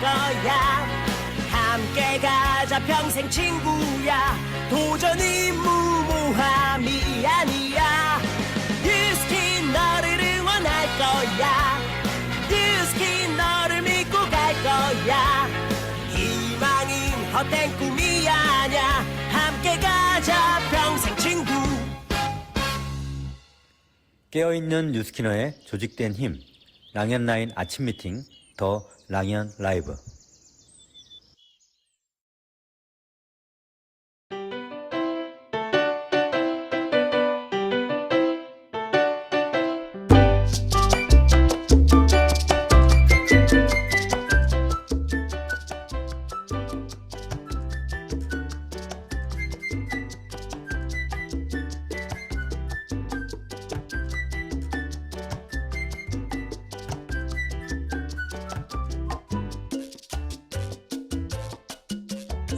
거야. 함께 가자 평생 친구야. 도전이 무모함이 아니야. 뉴스킨 너를 응원할 거야. 뉴스킨 너를 믿고 갈 거야. 희망은 헛된 꿈이 아냐. 함께 가자 평생 친구. 깨어있는 뉴스키너의 조직된 힘, 랑연9 아침 미팅, 더 랑연 라이브.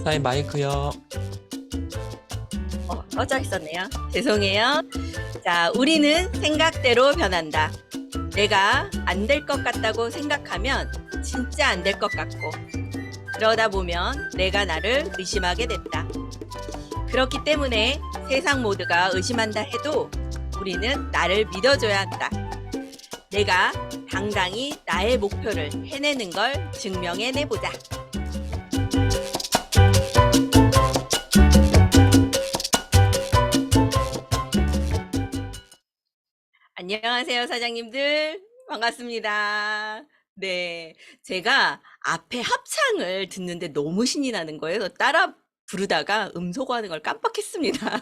사인 마이크요. 꺼져 있었네요. 죄송해요. 자, 우리는 생각대로 변한다. 내가 안 될 것 같다고 생각하면 진짜 안 될 것 같고, 그러다 보면 내가 나를 의심하게 된다. 그렇기 때문에 세상 모두가 의심한다 해도 우리는 나를 믿어줘야 한다. 내가 당당히 나의 목표를 해내는 걸 증명해내보자. 안녕하세요, 사장님들. 반갑습니다. 네. 제가 앞에 합창을 듣는데 너무 신이 나는 거예요. 따라 부르다가 음소거하는 걸 깜빡했습니다.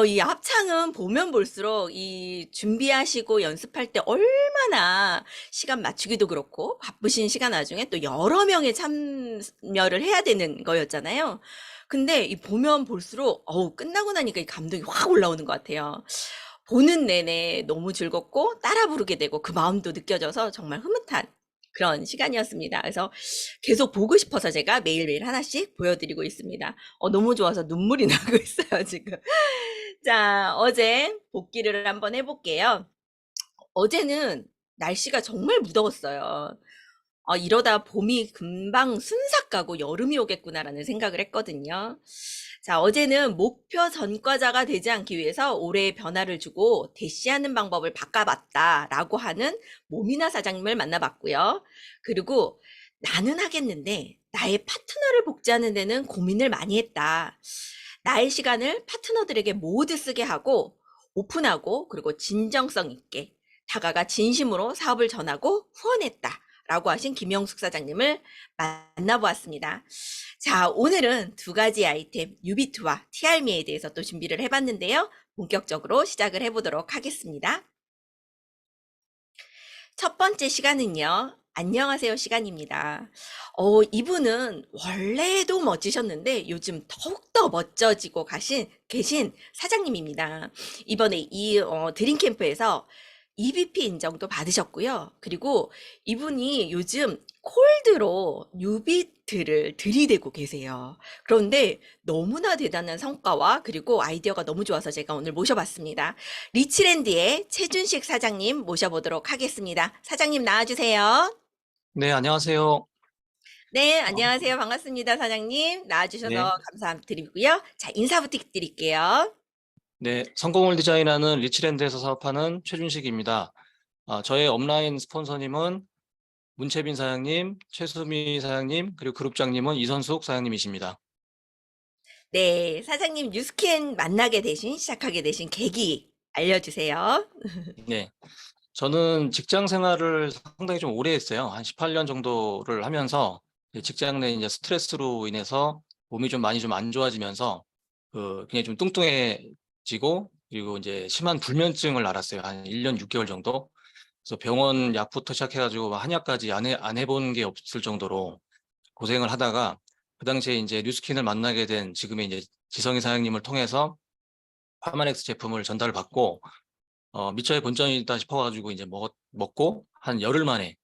이 합창은 보면 볼수록 이 준비하시고 연습할 때 얼마나 시간 맞추기도 그렇고 바쁘신 시간 와중에 또 여러 명의 참여를 해야 되는 거였잖아요. 근데 이 보면 볼수록 끝나고 나니까 이 감동이 확 올라오는 것 같아요. 보는 내내 너무 즐겁고 따라 부르게 되고 그 마음도 느껴져서 정말 흐뭇한 그런 시간이었습니다. 그래서 계속 보고 싶어서 제가 매일매일 하나씩 보여드리고 있습니다. 너무 좋아서 눈물이 나고 있어요, 지금. 자, 어제 복기를 한번 해볼게요. 어제는 날씨가 정말 무더웠어요. 이러다 봄이 금방 순삭 가고 여름이 오겠구나라는 생각을 했거든요. 자, 어제는 목표 전과자가 되지 않기 위해서 올해의 변화를 주고 대시하는 방법을 바꿔봤다라고 하는 모미나 사장님을 만나봤고요. 그리고 나는 하겠는데 나의 파트너를 복제하는 데는 고민을 많이 했다. 나의 시간을 파트너들에게 모두 쓰게 하고 오픈하고 그리고 진정성 있게 다가가 진심으로 사업을 전하고 후원했다. 라고 하신 김영숙 사장님을 만나보았습니다. 자, 오늘은 두 가지 아이템 유비트와 티알미에 대해서 또 준비를 해봤는데요. 본격적으로 시작을 해보도록 하겠습니다. 첫 번째 시간은요. 안녕하세요 시간입니다. 이분은 원래도 멋지셨는데 요즘 더욱더 멋져지고 계신 사장님입니다. 이번에 이 드림캠프에서 EVP 인정도 받으셨고요. 그리고 이분이 요즘 콜드로 뉴비트를 들이대고 계세요. 그런데 너무나 대단한 성과와 그리고 아이디어가 너무 좋아서 제가 오늘 모셔봤습니다. 리치랜드의 최준식 사장님 모셔보도록 하겠습니다. 사장님 나와주세요. 네, 안녕하세요. 네, 안녕하세요. 반갑습니다. 사장님 나와주셔서 네. 감사드리고요. 자, 인사 부탁드릴게요. 네, 성공을 디자인하는 리치랜드에서 사업하는 최준식입니다. 저의 업라인 스폰서님은 문채빈 사장님, 최수미 사장님, 그리고 그룹장님은 이선숙 사장님이십니다. 네, 사장님 뉴스캔 시작하게 되신 계기 알려주세요. 네, 저는 직장 생활을 상당히 좀 오래 했어요. 한 18년 정도를 하면서 직장 내 이제 스트레스로 인해서 몸이 좀 많이 좀 안 좋아지면서 굉장히 좀 뚱뚱해지고 그리고 이제 심한 불면증을 앓았어요. 한 1년 6개월 정도. 그래서 병원 약부터 시작해가지고 한약까지 안 해본 게 없을 정도로 고생을 하다가 그 당시에 이제 뉴스킨을 만나게 된 지금의 이제 지성희 사장님을 통해서 파마넥스 제품을 전달을 받고 미처의 본전이다 싶어가지고 이제 먹고 한 열흘 만에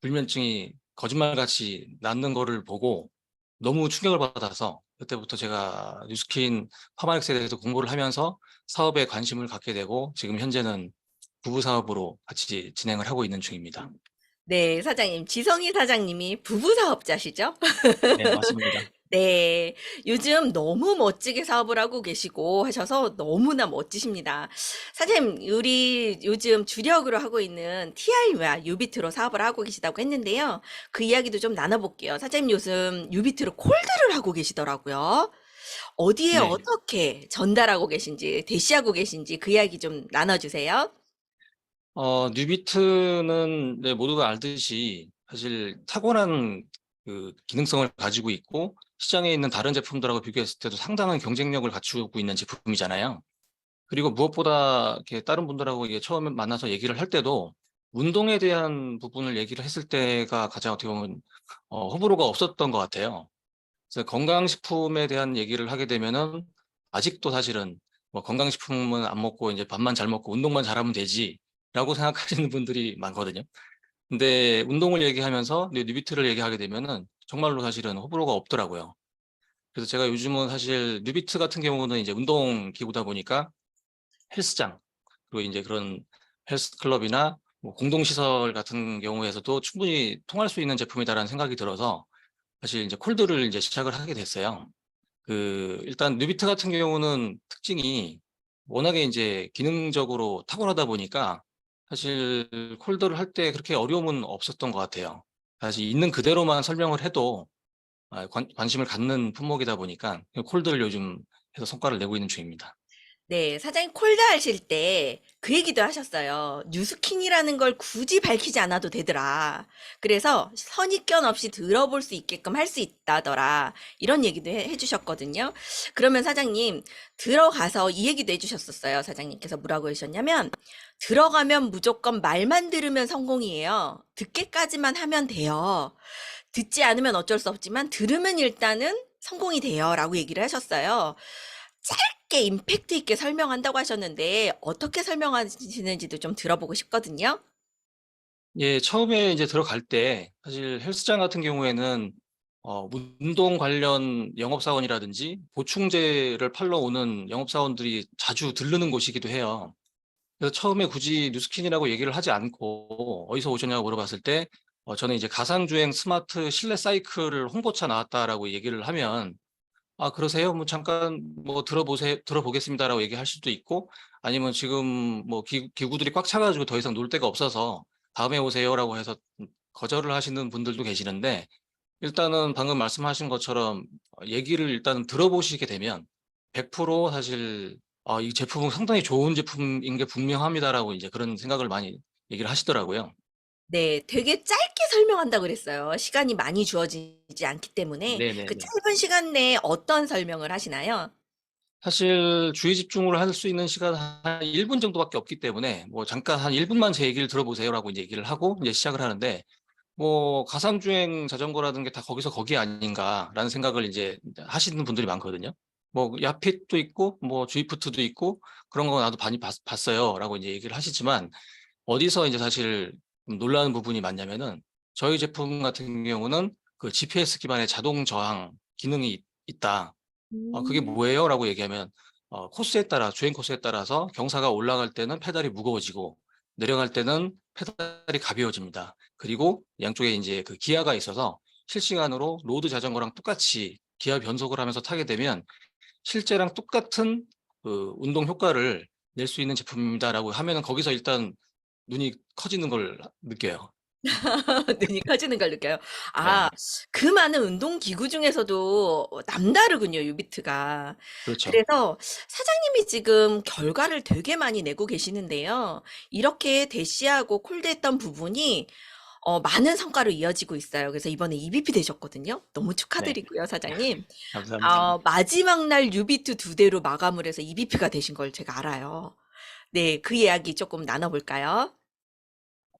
불면증이 거짓말같이 낫는 거를 보고 너무 충격을 받아서 그때부터 제가 뉴스킨 파마넥스에 대해서 공부를 하면서 사업에 관심을 갖게 되고 지금 현재는 부부 사업으로 같이 진행을 하고 있는 중입니다. 네, 사장님. 지성희 사장님이 부부 사업자시죠? 네, 맞습니다. 네, 요즘 너무 멋지게 사업을 하고 계시고 하셔서 너무나 멋지십니다. 사장님, 우리 요즘 주력으로 하고 있는 TI와 유비트로 사업을 하고 계시다고 했는데요. 그 이야기도 좀 나눠볼게요. 사장님 요즘 유비트로 콜드를 하고 계시더라고요. 어디에 네. 어떻게 전달하고 계신지, 대시하고 계신지 그 이야기 좀 나눠주세요. 뉴비트는 네, 모두가 알듯이 사실 탁월한 그 기능성을 가지고 있고 시장에 있는 다른 제품들하고 비교했을 때도 상당한 경쟁력을 갖추고 있는 제품이잖아요. 그리고 무엇보다 이렇게 다른 분들하고 이게 처음에 만나서 얘기를 할 때도 운동에 대한 부분을 얘기를 했을 때가 가장 어떻게 보면 호불호가 없었던 것 같아요. 그래서 건강식품에 대한 얘기를 하게 되면은 아직도 사실은 뭐 건강식품은 안 먹고 이제 밥만 잘 먹고 운동만 잘하면 되지라고 생각하시는 분들이 많거든요. 근데 운동을 얘기하면서 뉴비트를 얘기하게 되면은 정말로 사실은 호불호가 없더라고요. 그래서 제가 요즘은 사실 뉴비트 같은 경우는 이제 운동 기구다 보니까 헬스장 그리고 이제 그런 헬스클럽이나 뭐 공동시설 같은 경우에서도 충분히 통할 수 있는 제품이다라는 생각이 들어서 사실 이제 콜드를 이제 시작을 하게 됐어요. 일단 뉴비트 같은 경우는 특징이 워낙에 이제 기능적으로 탁월하다 보니까 사실 콜드를 할 때 그렇게 어려움은 없었던 것 같아요. 사실 있는 그대로만 설명을 해도 관심을 갖는 품목이다 보니까 콜드를 요즘 해서 성과를 내고 있는 중입니다. 네, 사장님 콜드 하실 때 그 얘기도 하셨어요. 뉴스킨이라는 걸 굳이 밝히지 않아도 되더라. 그래서 선입견 없이 들어볼 수 있게끔 할 수 있다더라. 이런 얘기도 해주셨거든요. 그러면 사장님, 들어가서 이 얘기도 해주셨었어요. 사장님께서 뭐라고 하셨냐면, 들어가면 무조건 말만 들으면 성공이에요. 듣기까지만 하면 돼요. 듣지 않으면 어쩔 수 없지만, 들으면 일단은 성공이 돼요. 라고 얘기를 하셨어요. 짧게 임팩트 있게 설명한다고 하셨는데 어떻게 설명하시는지도 좀 들어보고 싶거든요. 예, 처음에 이제 들어갈 때 사실 헬스장 같은 경우에는 운동 관련 영업사원이라든지 보충제를 팔러 오는 영업사원들이 자주 들르는 곳이기도 해요. 그래서 처음에 굳이 뉴스킨이라고 얘기를 하지 않고 어디서 오셨냐고 물어봤을 때 저는 이제 가상주행 스마트 실내 사이클을 홍보차 나왔다라고 얘기를 하면 아, 그러세요? 뭐 잠깐 뭐 들어보겠습니다라고 얘기할 수도 있고 아니면 지금 뭐 기구들이 꽉 차가지고 더 이상 놀 데가 없어서 다음에 오세요라고 해서 거절을 하시는 분들도 계시는데 일단은 방금 말씀하신 것처럼 얘기를 일단은 들어보시게 되면 100% 사실 이 제품은 상당히 좋은 제품인 게 분명합니다라고 이제 그런 생각을 많이 얘기를 하시더라고요. 네, 되게 짧게 설명한다고 그랬어요. 시간이 많이 주어지지 않기 때문에 그 네네네. 짧은 시간 내에 어떤 설명을 하시나요? 사실 주의 집중을 할 수 있는 시간 한 1분 정도밖에 없기 때문에 뭐 잠깐 한 1분만 제 얘기를 들어보세요라고 이제 얘기를 하고 이제 시작을 하는데 뭐 가상주행 자전거라는 게 다 거기서 거기 아닌가라는 생각을 이제 하시는 분들이 많거든요. 뭐 야핏도 있고 뭐 주이프트도 있고 그런 거 나도 많이 봤어요라고 이제 얘기를 하시지만 어디서 이제 사실 좀 놀라는 부분이 많냐면은 저희 제품 같은 경우는 그 GPS 기반의 자동 저항 기능이 있다. 그게 음. 뭐예요? 라고 얘기하면 코스에 따라 주행 코스에 따라서 경사가 올라갈 때는 페달이 무거워지고 내려갈 때는 페달이 가벼워집니다. 그리고 양쪽에 이제 그 기아가 있어서 실시간으로 로드 자전거랑 똑같이 기아 변속을 하면서 타게 되면 실제랑 똑같은 그 운동 효과를 낼 수 있는 제품입니다라고 하면은 거기서 일단 눈이 커지는 걸 느껴요. 눈이 커지는 걸 느껴요. 아, 네, 그 많은 운동 기구 중에서도 남다르군요, 유비트가. 그렇죠. 그래서 사장님이 지금 결과를 되게 많이 내고 계시는데요. 이렇게 대시하고 콜드했던 부분이 많은 성과로 이어지고 있어요. 그래서 이번에 EVP 되셨거든요. 너무 네, 축하드리고요, 사장님. 감사합니다. 마지막 날 유비트 2대로 마감을 해서 EVP가 되신 걸 제가 알아요. 네, 그 이야기 조금 나눠볼까요?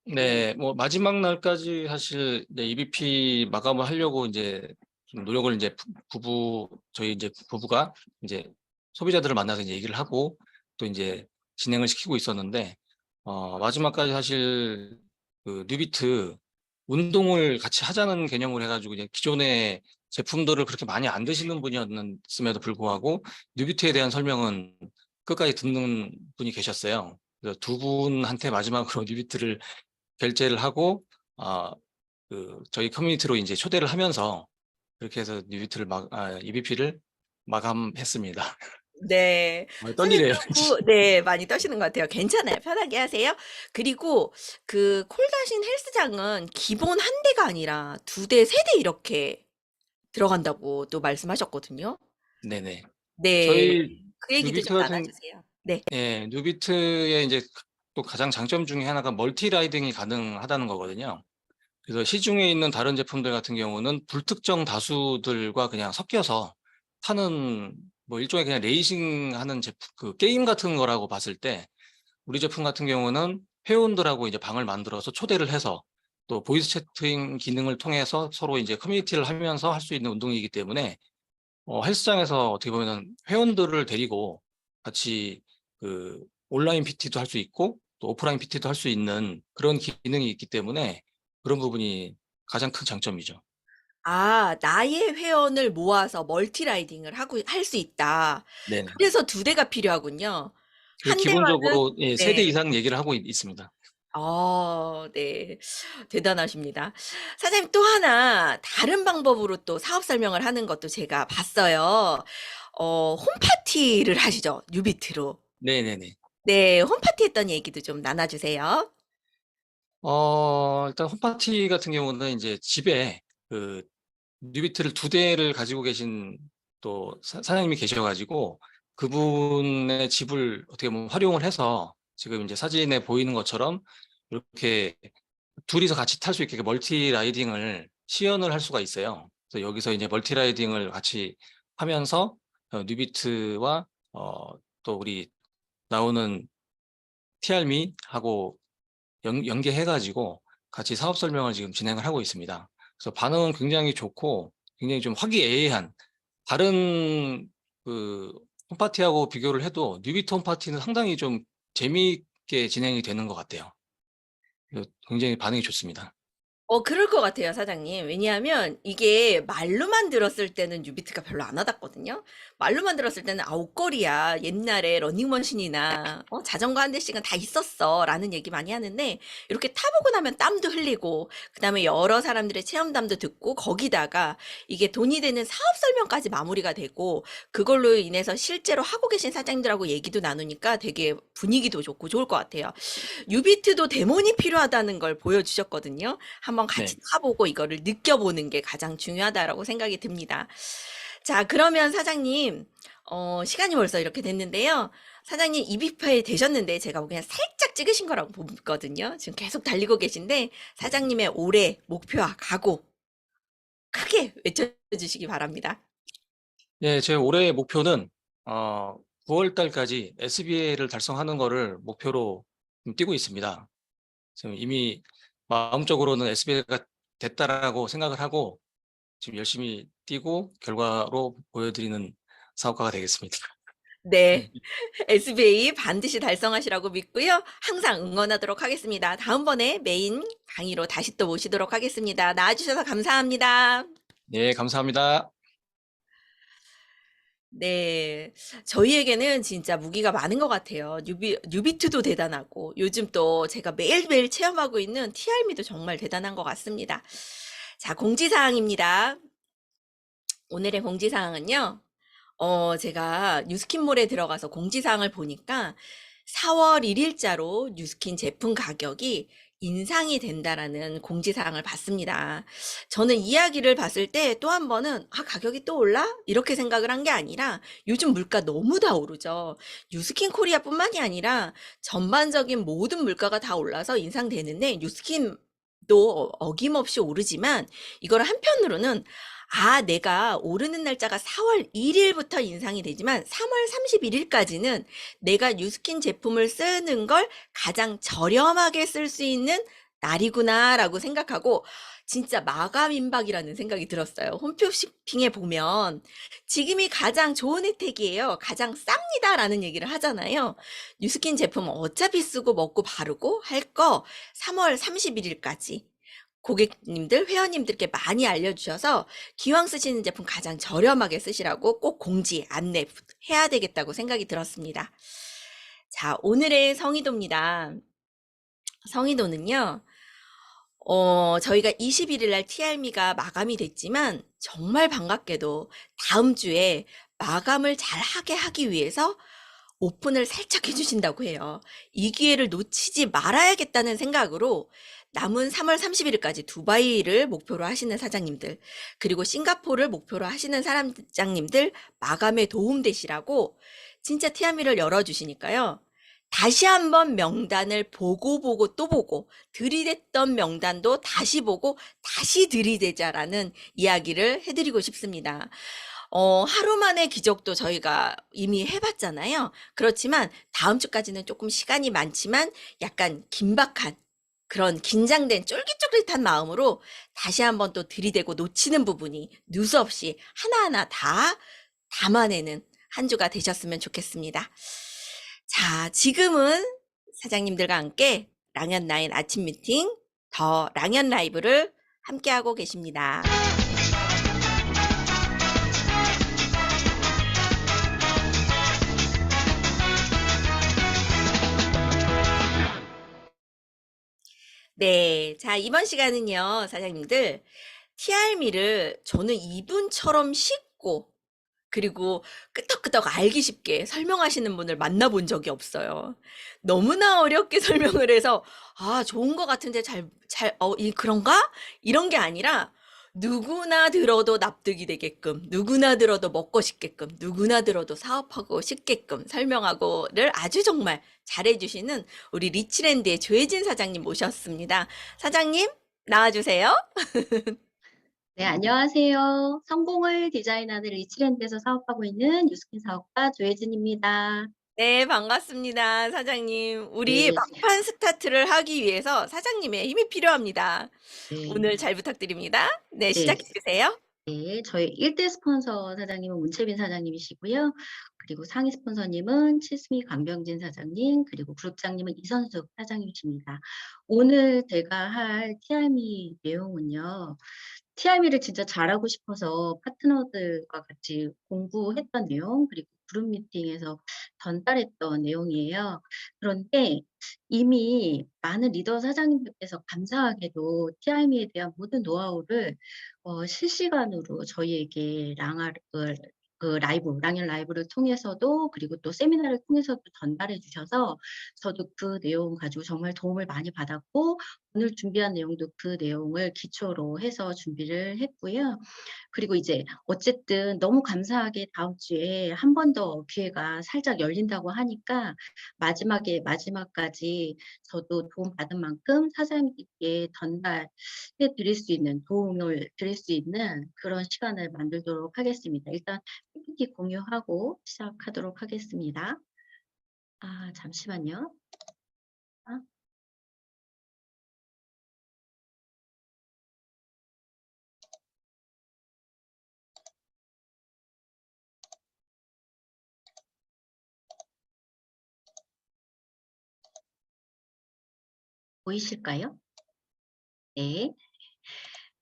네, 뭐 마지막 날까지 사실 이제 EBP 마감을 하려고 이제 좀 노력을 이제 저희 이제 부부가 이제 소비자들을 만나서 이제 얘기를 하고 또 이제 진행을 시키고 있었는데 마지막까지 사실 그 뉴비트 운동을 같이 하자는 개념을 해가지고 이제 기존의 제품들을 그렇게 많이 안 드시는 분이었음에도 불구하고 뉴비트에 대한 설명은 끝까지 듣는 분이 계셨어요. 그래서 두 분한테 마지막으로 뉴비트를 결제를 하고 저희 커뮤니티로 이제 초대를 하면서 그렇게 해서 EBP를 마감했습니다. 네. 선생님 떨리네요. 네, 많이 떠시는 것 같아요. 괜찮아요. 편하게 하세요. 그리고 그 콜다신 헬스장은 기본 한 대가 아니라 두 대, 세 대 이렇게 들어간다고 또 말씀하셨거든요. 네네. 네. 저희 그 얘기도 누비트 좀 같은 나눠주세요. 네. 예, 누비트의 이제 또 가장 장점 중에 하나가 멀티 라이딩이 가능하다는 거거든요. 그래서 시중에 있는 다른 제품들 같은 경우는 불특정 다수들과 그냥 섞여서 타는 뭐 일종의 그냥 레이싱하는 제품, 그 게임 같은 거라고 봤을 때 우리 제품 같은 경우는 회원들하고 이제 방을 만들어서 초대를 해서 또 보이스 채팅 기능을 통해서 서로 이제 커뮤니티를 하면서 할 수 있는 운동이기 때문에 헬스장에서 어떻게 보면은 회원들을 데리고 같이 그 온라인 PT도 할 수 있고 또 오프라인 PT도 할 수 있는 그런 기능이 있기 때문에 그런 부분이 가장 큰 장점이죠. 아, 나의 회원을 모아서 멀티 라이딩을 하고 할 수 있다. 네네. 그래서 두 대가 필요하군요. 한 대만은 기본적으로 예, 세대 네. 이상 얘기를 하고 있습니다. 네. 대단하십니다. 사장님 또 하나 다른 방법으로 또 사업 설명을 하는 것도 제가 봤어요. 홈파티를 하시죠. 뉴비트로. 네네네. 네, 홈파티 했던 얘기도 좀 나눠주세요. 일단 홈파티 같은 경우는 이제 집에 그 뉴비트를 두 대를 가지고 계신 또 사장님이 계셔가지고 그분의 집을 어떻게 보면 활용을 해서 지금 이제 사진에 보이는 것처럼 이렇게 둘이서 같이 탈 수 있게 멀티 라이딩을 시연을 할 수가 있어요. 그래서 여기서 이제 멀티 라이딩을 같이 하면서 뉴비트와 또 우리 나오는 TRM하고 연계해가지고 같이 사업 설명을 지금 진행을 하고 있습니다. 그래서 반응은 굉장히 좋고 굉장히 좀 화기애애한 다른 그 홈파티하고 비교를 해도 뉴비트 홈파티는 상당히 좀 재미있게 진행이 되는 것 같아요. 그래서 굉장히 반응이 좋습니다. 그럴 것 같아요, 사장님. 왜냐하면 이게 말로만 들었을 때는 뉴비트가 별로 안 와닿거든요. 말로만 들었을 때는 아, 옷걸이야. 옛날에 러닝머신이나 자전거 한 대씩은 다 있었어. 라는 얘기 많이 하는데 이렇게 타보고 나면 땀도 흘리고 그다음에 여러 사람들의 체험담도 듣고 거기다가 이게 돈이 되는 사업 설명까지 마무리가 되고 그걸로 인해서 실제로 하고 계신 사장님들하고 얘기도 나누니까 되게 분위기도 좋고 좋을 것 같아요. 뉴비트도 데몬이 필요하다는 걸 보여주셨거든요. 한번 같이 네. 타보고 이거를 느껴보는 게 가장 중요하다라고 생각이 듭니다. 자, 그러면 사장님, 시간이 벌써 이렇게 됐는데요. 사장님 EBP에 되셨는데 제가 그냥 살짝 찍으신 거라고 보거든요. 지금 계속 달리고 계신데 사장님의 올해 목표와 각오 크게 외쳐주시기 바랍니다. 네, 제 올해의 목표는 9월 달까지 SBA를 달성하는 거를 목표로 뛰고 있습니다. 지금 이미 마음적으로는 SBA가 됐다라고 생각을 하고 지금 열심히 뛰고 결과로 보여드리는 사업가가 되겠습니다. 네, SBA 반드시 달성하시라고 믿고요. 항상 응원하도록 하겠습니다. 다음번에 메인 강의로 다시 또 모시도록 하겠습니다. 나와주셔서 감사합니다. 네, 감사합니다. 네, 저희에게는 진짜 무기가 많은 것 같아요. 뉴비트도 대단하고, 요즘 또 제가 매일매일 체험하고 있는 TRM도 정말 대단한 것 같습니다. 자, 공지사항입니다. 오늘의 공지사항은요, 제가 뉴스킨몰에 들어가서 공지사항을 보니까 4월 1일자로 뉴스킨 제품 가격이 인상이 된다라는 공지사항을 봤습니다. 저는 이야기를 봤을 때 또 한 번은 가격이 또 올라? 이렇게 생각을 한 게 아니라 요즘 물가 너무 다 오르죠. 뉴스킨 코리아뿐만이 아니라 전반적인 모든 물가가 다 올라서 인상되는데 뉴스킨도 어김없이 오르지만 이걸 한편으로는 내가 오르는 날짜가 4월 1일부터 인상이 되지만 3월 31일까지는 내가 뉴스킨 제품을 쓰는 걸 가장 저렴하게 쓸 수 있는 날이구나라고 생각하고 진짜 마감 임박이라는 생각이 들었어요. 홈쇼핑에 보면 지금이 가장 좋은 혜택이에요. 가장 쌉니다라는 얘기를 하잖아요. 뉴스킨 제품 어차피 쓰고 먹고 바르고 할 거 3월 31일까지 고객님들, 회원님들께 많이 알려주셔서 기왕 쓰시는 제품 가장 저렴하게 쓰시라고 꼭 공지, 안내 해야 되겠다고 생각이 들었습니다. 자, 오늘의 성의도입니다. 성의도는요, 저희가 21일 날 TRM가 마감이 됐지만 정말 반갑게도 다음 주에 마감을 잘 하게 하기 위해서 오픈을 살짝 해주신다고 해요. 이 기회를 놓치지 말아야겠다는 생각으로 남은 3월 31일까지 두바이를 목표로 하시는 사장님들, 그리고 싱가포르를 목표로 하시는 사장님들 마감에 도움되시라고 진짜 티아미를 열어주시니까요. 다시 한번 명단을 보고 또 보고 들이댔던 명단도 다시 보고 다시 들이대자라는 이야기를 해드리고 싶습니다. 하루 만에 기적도 저희가 이미 해봤잖아요. 그렇지만 다음 주까지는 조금 시간이 많지만 약간 긴박한 그런 긴장된 쫄깃쫄깃한 마음으로 다시 한번 또 들이대고 놓치는 부분이 누수없이 하나하나 다 담아내는 한 주가 되셨으면 좋겠습니다. 자, 지금은 사장님들과 함께 랑연9 아침 미팅 더 랑연 라이브를 함께하고 계십니다. 네, 자, 이번 시간은요, 사장님들, TRM를 저는 이분처럼 쉽고, 그리고 끄떡끄떡 알기 쉽게 설명하시는 분을 만나본 적이 없어요. 너무나 어렵게 설명을 해서, 아, 좋은 것 같은데 그런가? 이런 게 아니라, 누구나 들어도 납득이 되게끔, 누구나 들어도 먹고 싶게끔, 누구나 들어도 사업하고 싶게끔 설명하고를 아주 정말 잘해주시는 우리 리치랜드의 조혜진 사장님 모셨습니다. 사장님, 나와주세요. 네, 안녕하세요. 성공을 디자인하는 리치랜드에서 사업하고 있는 뉴스킨 사업가 조혜진입니다. 네, 반갑습니다, 사장님. 우리 네, 막판 스타트를 하기 위해서 사장님의 힘이 필요합니다. 네, 오늘 잘 부탁드립니다. 네, 네, 시작해 주세요. 네. 저희 1대 스폰서 사장님은 문채빈 사장님이시고요. 그리고 상위 스폰서님은 칠스미 강병진 사장님, 그리고 그룹장님은 이선숙 사장님이십니다. 오늘 제가 할 TRM 내용은요. TRM를 진짜 잘하고 싶어서 파트너들과 같이 공부했던 내용, 그리고 그룹 미팅에서 전달했던 내용이에요. 그런데 이미 많은 리더 사장님들께서 감사하게도 TRM에 대한 모든 노하우를 실시간으로 저희에게 랑연 라이브를 통해서도 그리고 또 세미나를 통해서도 전달해 주셔서 저도 그 내용 가지고 정말 도움을 많이 받았고 오늘 준비한 내용도 그 내용을 기초로 해서 준비를 했고요. 그리고 이제 어쨌든 너무 감사하게 다음 주에 한 번 더 기회가 살짝 열린다고 하니까 마지막까지 저도 도움받은 만큼 사장님께 전달해 드릴 수 있는 도움을 드릴 수 있는 그런 시간을 만들도록 하겠습니다. 일단 PPT 공유하고 시작하도록 하겠습니다. 잠시만요. 보이실까요? 네.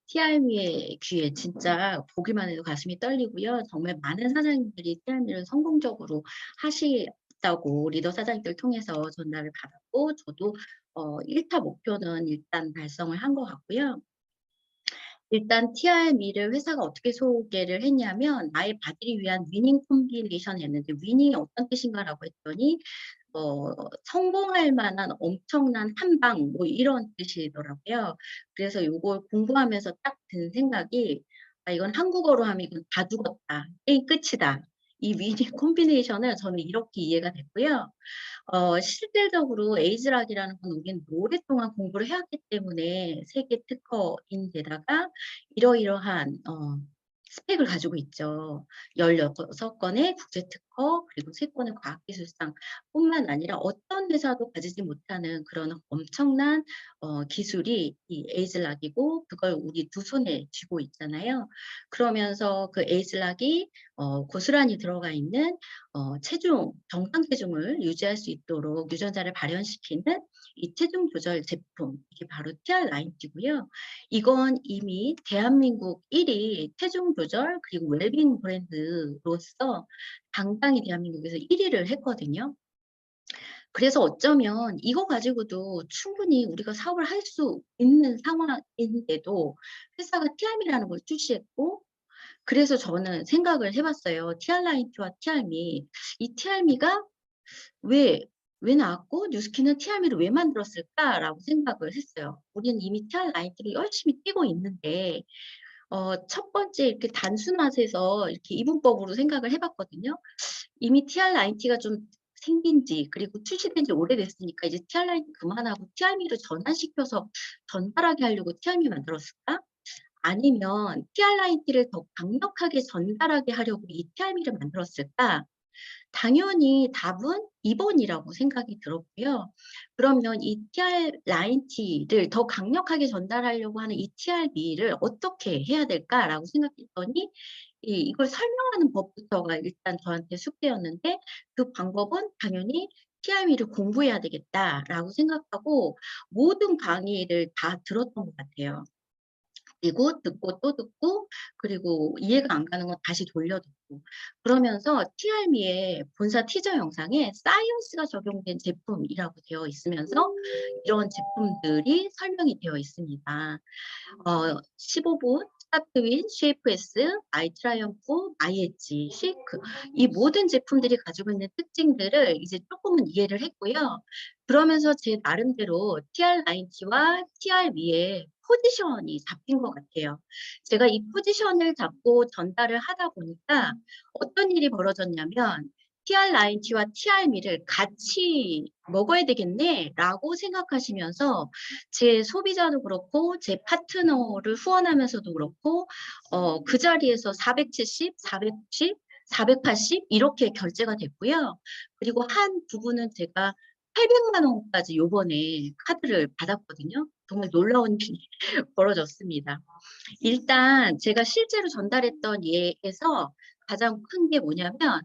TRM의 귀에 진짜 보기만 해도 가슴이 떨리고요. 정말 많은 사장님들이 TRM을 성공적으로 하시다고 리더 사장님들 통해서 전달을 받았고 저도 1타 목표는 일단 달성을 한 것 같고요. 일단 TRM를 회사가 어떻게 소개를 했냐면 나의 바디를 위한 위닝 콤비네이션 했는데 위닝이 어떤 뜻인가라고 했더니 성공할 만한 엄청난 한방 뭐 이런 뜻이더라고요. 그래서 이걸 공부하면서 딱 든 생각이 이건 한국어로 하면 이건 다 죽었다. 게임 끝이다. 이 위닝 콤비네이션을 저는 이렇게 이해가 됐고요. 실질적으로 에이즈락이라는 건 우리는 오랫동안 공부를 해왔기 때문에 세계 특허인데다가 이러이러한 스펙을 가지고 있죠. 16건의 국제특허 그리고 3건의 과학기술상 뿐만 아니라 어떤 회사도 가지지 못하는 그런 엄청난 기술이 이 에이즐락이고 그걸 우리 두 손에 쥐고 있잖아요. 그러면서 그 에이즐락이 고스란히 들어가 있는 정상 체중을 유지할 수 있도록 유전자를 발현시키는 이 체중 조절 제품 이게 바로 TR90고요. 이건 이미 대한민국 1위 체중 조절 그리고 웰빙 브랜드로서 당당히 대한민국에서 1위를 했거든요. 그래서 어쩌면 이거 가지고도 충분히 우리가 사업을 할 수 있는 상황인데도 회사가 TRM이라는 걸 출시했고, 그래서 저는 생각을 해봤어요. TR라이트와 TR미. 이 TR미가 왜 나왔고 뉴스킨은 TR미를 왜 만들었을까라고 생각을 했어요. 우리는 이미 TR라이트를 열심히 뛰고 있는데 첫 번째 이렇게 단순화해서 이렇게 이분법으로 생각을 해봤거든요. 이미 TR라이트가 좀 생긴 지 그리고 출시된 지 오래됐으니까 이제 TR라이트 그만하고 TR미로 전환시켜서 전달하게 하려고 TR미 만들었을까? 아니면 TR라이트를 더 강력하게 전달하게 하려고 이 TR미를 만들었을까? 당연히 답은 2번이라고 생각이 들었고요. 그러면 이 TR라이트를 더 강력하게 전달하려고 하는 이 TR미를 어떻게 해야 될까라고 생각했더니 이걸 설명하는 법부터가 일단 저한테 숙제였는데 그 방법은 당연히 TR미를 공부해야 되겠다라고 생각하고 모든 강의를 다 들었던 것 같아요. 그리고 듣고 또 듣고 그리고 이해가 안 가는 건 다시 돌려듣고 그러면서 TR미의 본사 티저 영상에 사이언스가 적용된 제품이라고 되어 있으면서 이런 제품들이 설명이 되어 있습니다. 15분, 스타트윈, 쉐이프S, 아이트라이언프, 아이엣지, 쉐이크 이 모든 제품들이 가지고 있는 특징들을 이제 조금은 이해를 했고요. 그러면서 제 나름대로 TR라이트와 TR미의 포지션이 잡힌 것 같아요. 제가 이 포지션을 잡고 전달을 하다 보니까 어떤 일이 벌어졌냐면 TR라이트와 TR미를 같이 먹어야 되겠네 라고 생각하시면서 제 소비자도 그렇고 제 파트너를 후원하면서도 그렇고 그 자리에서 470, 490, 480 이렇게 결제가 됐고요. 그리고 한 부분은 제가 800만 원까지 요번에 카드를 받았거든요. 정말 놀라운 일이 벌어졌습니다. 일단 제가 실제로 전달했던 예에서 가장 큰 게 뭐냐면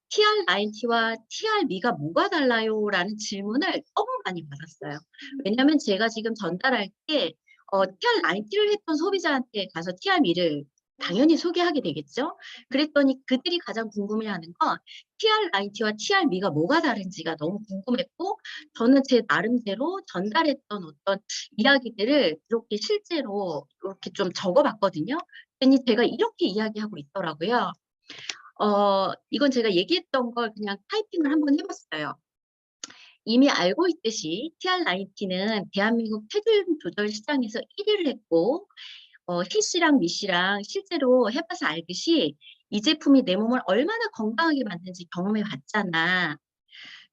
TR라이트와 TR미가 뭐가 달라요? 라는 질문을 너무 많이 받았어요. 왜냐하면 제가 지금 전달할 때 TR라이트를 했던 소비자한테 가서 TR미를 당연히 소개하게 되겠죠. 그랬더니 그들이 가장 궁금해하는 건 TR라이트와 TR미가 뭐가 다른지가 너무 궁금했고 저는 제 나름대로 전달했던 어떤 이야기들을 이렇게 실제로 이렇게 좀 적어봤거든요. 그랬더니 제가 이렇게 이야기하고 있더라고요. 이건 제가 얘기했던 걸 그냥 타이핑을 한번 해봤어요. 이미 알고 있듯이 TR라이트는 대한민국 체중 조절 시장에서 1위를 했고 희씨랑 미씨랑 실제로 해봐서 알듯이 이 제품이 내 몸을 얼마나 건강하게 만드는지 경험해 봤잖아.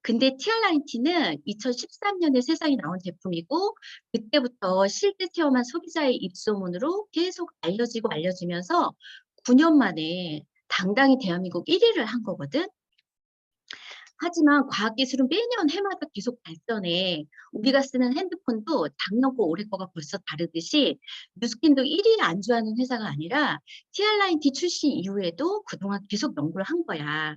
근데 TR라이트는 2013년에 세상에 나온 제품이고 그때부터 실제 체험한 소비자의 입소문으로 계속 알려지면서 9년 만에 당당히 대한민국 1위를 한 거거든. 하지만 과학기술은 매년 해마다 계속 발전해. 우리가 쓰는 핸드폰도 작년 거 올해 거가 벌써 다르듯이 뉴스킨도 1위에 안주하는 회사가 아니라 TR라이트 출시 이후에도 그동안 계속 연구를 한 거야.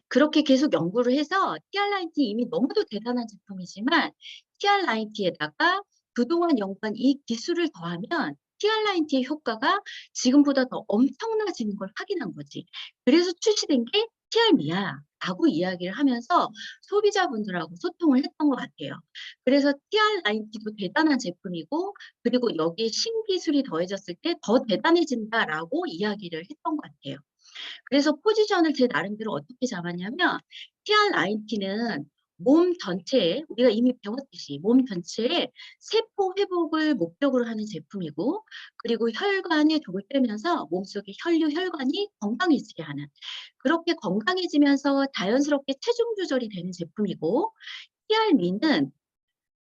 그렇게 계속 연구를 해서 TR라이트 이미 너무도 대단한 제품이지만 TR라이트에다가 그동안 연구한 이 기술을 더하면 TR라이트의 효과가 지금보다 더 엄청나지는 걸 확인한 거지. 그래서 출시된 게 TR미야 라고 이야기를 하면서 소비자분들하고 소통을 했던 것 같아요. 그래서 TR라이트도 대단한 제품이고 그리고 여기에 신기술이 더해졌을 때 더 대단해진다라고 이야기를 했던 것 같아요. 그래서 포지션을 제 나름대로 어떻게 잡았냐면 TR라이트는 몸 전체에 우리가 이미 배웠듯이 몸 전체에 세포 회복을 목적으로 하는 제품이고 그리고 혈관의 독을 빼면서 몸속의 혈류 혈관이 건강해지게 하는 그렇게 건강해지면서 자연스럽게 체중 조절이 되는 제품이고 TR미는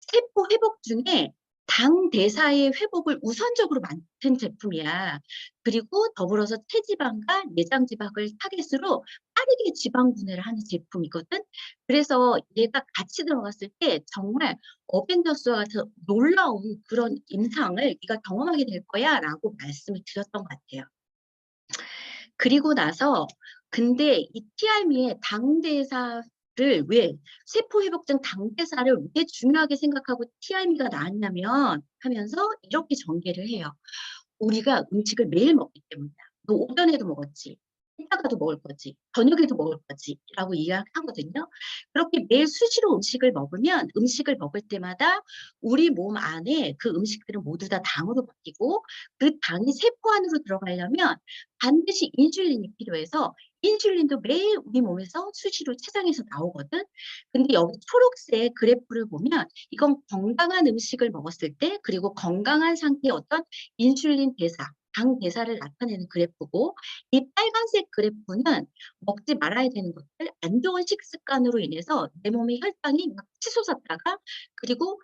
세포 회복 중에 당 대사의 회복을 우선적으로 맡은 제품이야. 그리고 더불어서 체지방과 내장지방을 타겟으로 빠르게 지방 분해를 하는 제품이거든. 그래서 얘가 같이 들어갔을 때 정말 어벤져스와 같은 놀라운 그런 임상을 네가 경험하게 될 거야 라고 말씀을 드렸던 것 같아요. 그리고 나서 근데 이 TR미의 당대사를 왜 세포회복증 당대사를 왜 중요하게 생각하고 TR미가 나왔냐면 하면서 이렇게 전개를 해요. 우리가 음식을 매일 먹기 때문이야. 너 오전에도 먹었지. 이따가도 먹을 거지, 저녁에도 먹을 거지라고 이야기하거든요. 그렇게 매일 수시로 음식을 먹으면 음식을 먹을 때마다 우리 몸 안에 그 음식들은 모두 다 당으로 바뀌고 그 당이 세포 안으로 들어가려면 반드시 인슐린이 필요해서 인슐린도 매일 우리 몸에서 수시로 췌장에서 나오거든. 근데 여기 초록색 그래프를 보면 이건 건강한 음식을 먹었을 때 그리고 건강한 상태의 어떤 인슐린 대사, 당 대사를 나타내는 그래프고 이 빨간색 그래프는 먹지 말아야 되는 것들, 안 좋은 식습관으로 인해서 내 몸의 혈당이 막 치솟았다가 그리고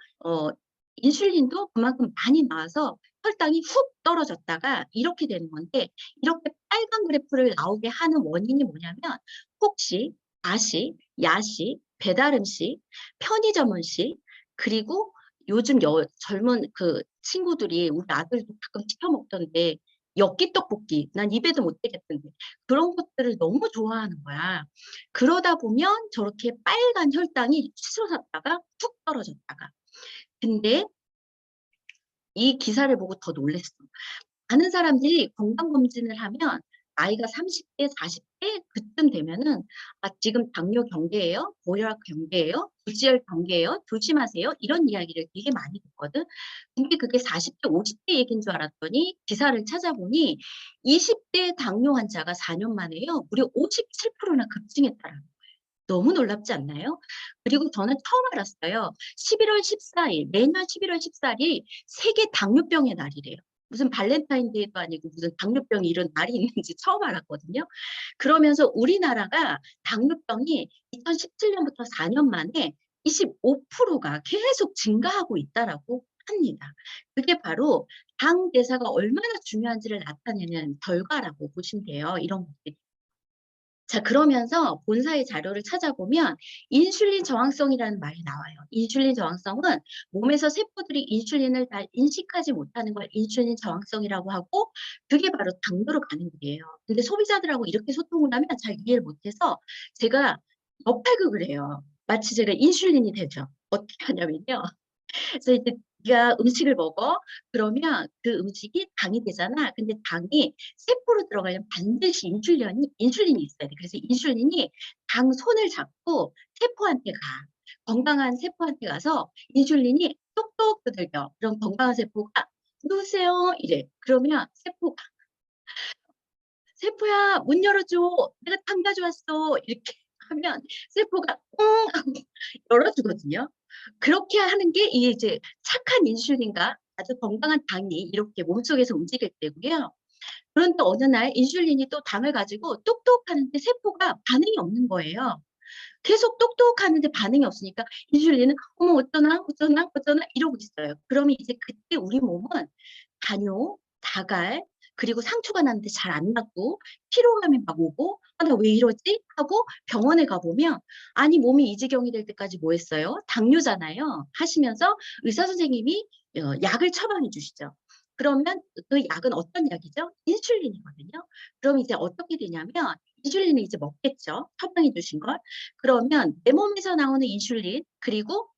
인슐린도 그만큼 많이 나와서 혈당이 훅 떨어졌다가 이렇게 되는 건데 이렇게 빨간 그래프를 나오게 하는 원인이 뭐냐면 혹시 과식, 야식, 배달 음식, 편의점 음식 그리고 요즘 젊은 그 친구들이 우리 아들도 가끔 시켜 먹던데 엽기 떡볶이 난 입에도 못 대겠던데 그런 것들을 너무 좋아하는 거야. 그러다 보면 저렇게 빨간 혈당이 치솟았다가 툭 떨어졌다가 근데 이 기사를 보고 더 놀랬어. 많은 사람들이 건강검진을 하면 나이가 30대, 40대 그쯤 되면은 지금 당뇨 경계예요, 고혈압 경계예요, 고지혈 경계예요, 조심하세요 이런 이야기를 되게 많이 듣거든. 근데 그게 40대, 50대 얘기인 줄 알았더니 기사를 찾아보니 20대 당뇨 환자가 4년 만에요 무려 57%나 급증했다라는 거예요. 너무 놀랍지 않나요? 그리고 저는 처음 알았어요. 11월 14일, 매년 11월 14일이 세계 당뇨병의 날이래요. 무슨 발렌타인데이도 아니고 무슨 당뇨병이 이런 날이 있는지 처음 알았거든요. 그러면서 우리나라가 당뇨병이 2017년부터 4년 만에 25%가 계속 증가하고 있다라고 합니다. 그게 바로 당 대사가 얼마나 중요한지를 나타내는 결과라고 보시면 돼요. 이런 것들이. 자, 그러면서 본사의 자료를 찾아보면 인슐린 저항성이라는 말이 나와요. 인슐린 저항성은 몸에서 세포들이 인슐린을 잘 인식하지 못하는 걸 인슐린 저항성이라고 하고 그게 바로 당뇨로 가는 길이에요. 근데 소비자들하고 이렇게 소통을 하면 잘 이해를 못해서 제가 역할극을 해요. 마치 제가 인슐린이 되죠. 어떻게 하냐면요. 그래서 이제 네가 음식을 먹어. 그러면 그 음식이 당이 되잖아. 근데 당이 세포로 들어가려면 반드시 인슐린이 있어야 돼. 그래서 인슐린이 당 손을 잡고 세포한테 가. 건강한 세포한테 가서 인슐린이 똑똑 두들겨. 그럼 건강한 세포가 누구세요? 이래. 그러면 세포야 문 열어줘. 내가 당 가져왔어. 이렇게 하면 세포가 응 하고 열어주거든요. 그렇게 하는 게 이제 착한 인슐린과 아주 건강한 당이 이렇게 몸속에서 움직일 때고요. 그런데 어느 날 인슐린이 또 당을 가지고 똑똑 하는데 세포가 반응이 없는 거예요. 계속 똑똑 하는데 반응이 없으니까 인슐린은 어머 어쩌나 어쩌나 어쩌나 이러고 있어요. 그러면 이제 그때 우리 몸은 당뇨, 다갈, 그리고 상처가 났는데 잘 안 낫고 피로감이 막 오고 나 왜 이러지? 하고 병원에 가보면 아니 몸이 이 지경이 될 때까지 뭐 했어요? 당뇨잖아요. 하시면서 의사 선생님이 약을 처방해 주시죠. 그러면 그 약은 어떤 약이죠? 인슐린이거든요. 그럼 이제 어떻게 되냐면 인슐린을 이제 먹겠죠. 처방해 주신 걸. 그러면 내 몸에서 나오는 인슐린 그리고